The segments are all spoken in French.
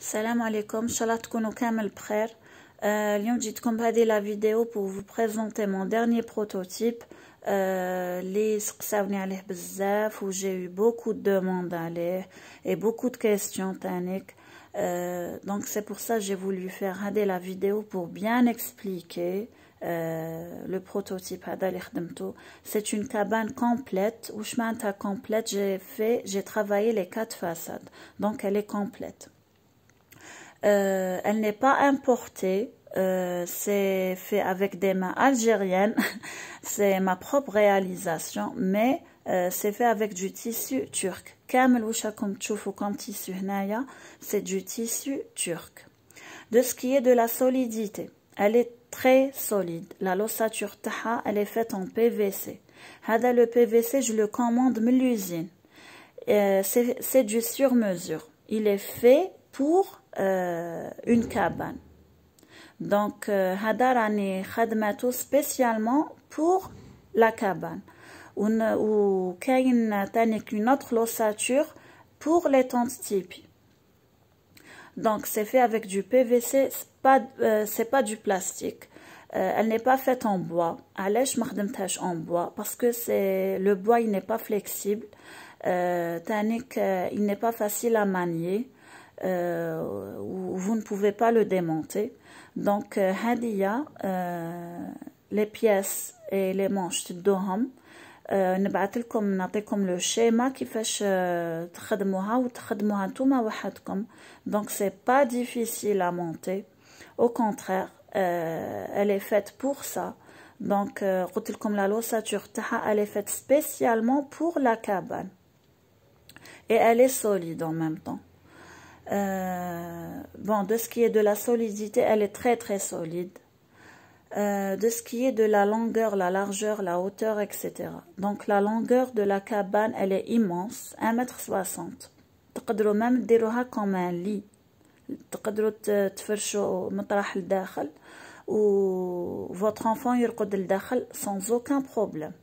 Salam alaikum, Inch'Allah تكونوا كامل بخير. اليوم جيتكم بهذه la vidéo pour vous présenter mon dernier prototype اللي سقساوني عليه بزاف و j'ai eu beaucoup de demandes عليه et beaucoup de questions تانيك. Donc c'est pour ça que j'ai voulu faire هذه la vidéo pour bien expliquer le prototype هذا اللي خدمته. C'est une cabane complète. واش معناتها complète? J'ai travaillé les 4 façades, donc elle est complète. Elle n'est pas importée, c'est fait avec des mains algériennes, c'est ma propre réalisation, mais c'est fait avec du tissu turc. كامل واش راكم تشوفوا comme tissu هنايا, c'est du tissu turc. De ce qui est de la solidité, elle est très solide. La l'ossature تاعها, elle est faite en PVC. هذا le PVC, je le commande من l'usine. C'est du sur mesure. Il est fait pour une cabane. Donc هذا راني خدمته spécialement pour la cabane. و كاين تانيك une autre ossature pour les tentes tipi. Donc c'est fait avec du PVC, c'est pas du plastique. Elle n'est pas faite en bois. علاش ما خدمتهاش en bois? Parce que le bois il n'est pas flexible. تانيك il n'est pas facile à manier. Vous ne pouvez pas le démonter. Donc هادية les pièces et les manches تدوهم. نبعث لكم نعطيكم لو شيما كيفاش تخدموها وتخدموها نتوما وحدكم. Donc c'est pas difficile à monter. Au contraire, elle est faite pour ça. Donc قلت لكم la l'ossature تاعها elle est faite spécialement pour la cabane. Et elle est solide en même temps. Bon, de ce qui est de la solidité, elle est très très solide. De ce qui est de la longueur, la largeur, la hauteur, etc. Donc la longueur de la cabane, elle est immense, 1,60 m. تقدروا même ديروها comme un lit. تقدروا تفرشوا مطرح لداخل و votre enfant يرقد لداخل sans aucun problème.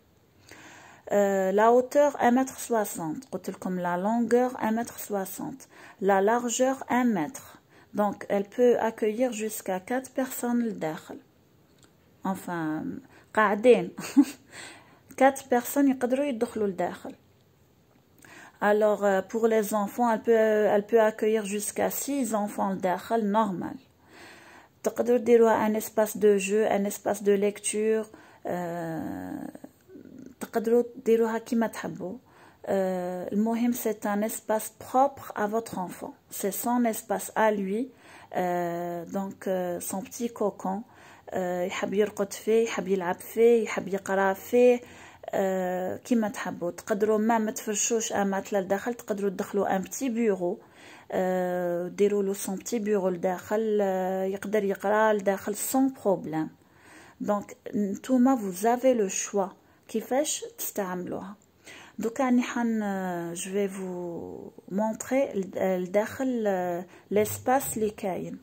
La hauteur 1,60 m. قلت لكم la longueur 1,60 m. La largeur 1 mètre. Donc elle peut accueillir jusqu'à 4 personnes لداخل. Enfin قاعدين 4 personnes يقدروا يدخلوا لداخل. Alors pour les enfants, elle peut accueillir jusqu'à 6 enfants لداخل normal. تقدروا ديروها un espace de jeu, un espace de lecture. تقدروا ديروها كيما تحبوا. المهم c'est un espace propre à votre enfant. C'est son espace à lui. Donc son petit cocon. يحب يرقد فيه, يحب يلعب فيه, يحب يقرا فيه. كيما تحبوا. تقدروا ما تفرشوش اماتلا لداخل, تقدروا تدخلوا ان بتي بيرو. ديروا له son petit bureau لداخل, يقدر يقرا لداخل sans problème. Donc نتوما vous avez le choix كيفاش تستعملوها. دوكا je vais vous montrer لداخل l'espace اللي كاين.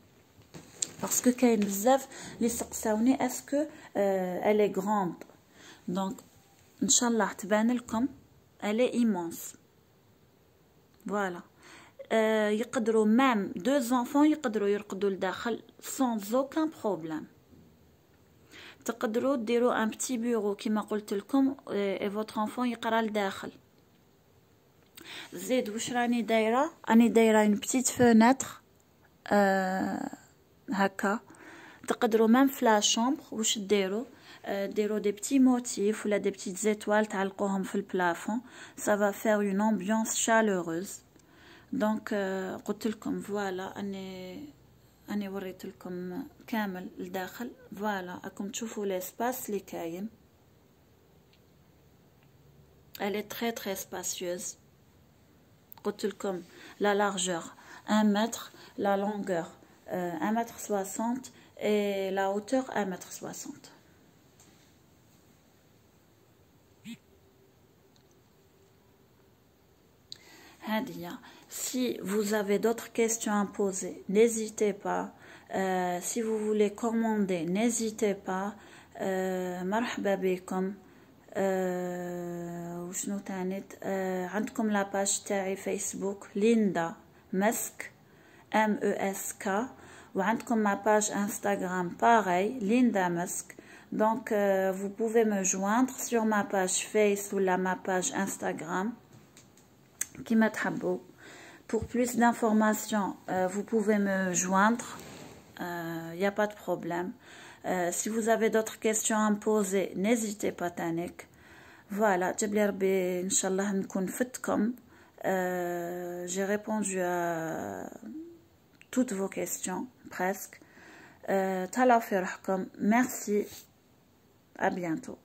Parce que كاين بزاف اللي سقساوني est-ce que elle est grande. Donc ان شاء الله تبان لكم elle est immense. Voilà. يقدروا même 2 enfants يقدروا يرقدوا لداخل sans aucun problème. تقدروا ديروا un petit bureau كما قلت لكم et votre enfant يقرا لداخل. زيد واش راني دايره une petite fenêtre هكا. تقدروا même في la chambre واش ديروا des petits motifs ولا des petites étoiles تعلقوهم في البلافون. Ça va faire une ambiance chaleureuse. Donc قلت لكم voilà أنا وريت لكم كامل الداخل. فوالا راكم تشوفوا l'espace اللي كاين. Elle est très très spacieuse. قلت لكم la largeur 1 mètre, la longueur 1,60 m et la hauteur 1,60 m. هادية. Si vous avez d'autres questions à poser, n'hésitez pas. Si vous voulez commander, n'hésitez pas. مرحبا بكم. وشنو تانيت؟ عندكم لاباج تاعي فيسبوك ليندا مسك MESK. وعندكم ma page Instagram pareil, Linda Musk. Donc vous pouvez me joindre sur ma page Face ou ma page Instagram qui m'a تحبوا. Pour plus d'informations, vous pouvez me joindre. Il n'y a pas de problème. Si vous avez d'autres questions à me poser, n'hésitez pas تانيك. Voilà, جبلي ربي إن شاء الله نكون فتكم. J'ai répondu à toutes vos questions, presque. تهلاو في روحكم. Merci. À bientôt.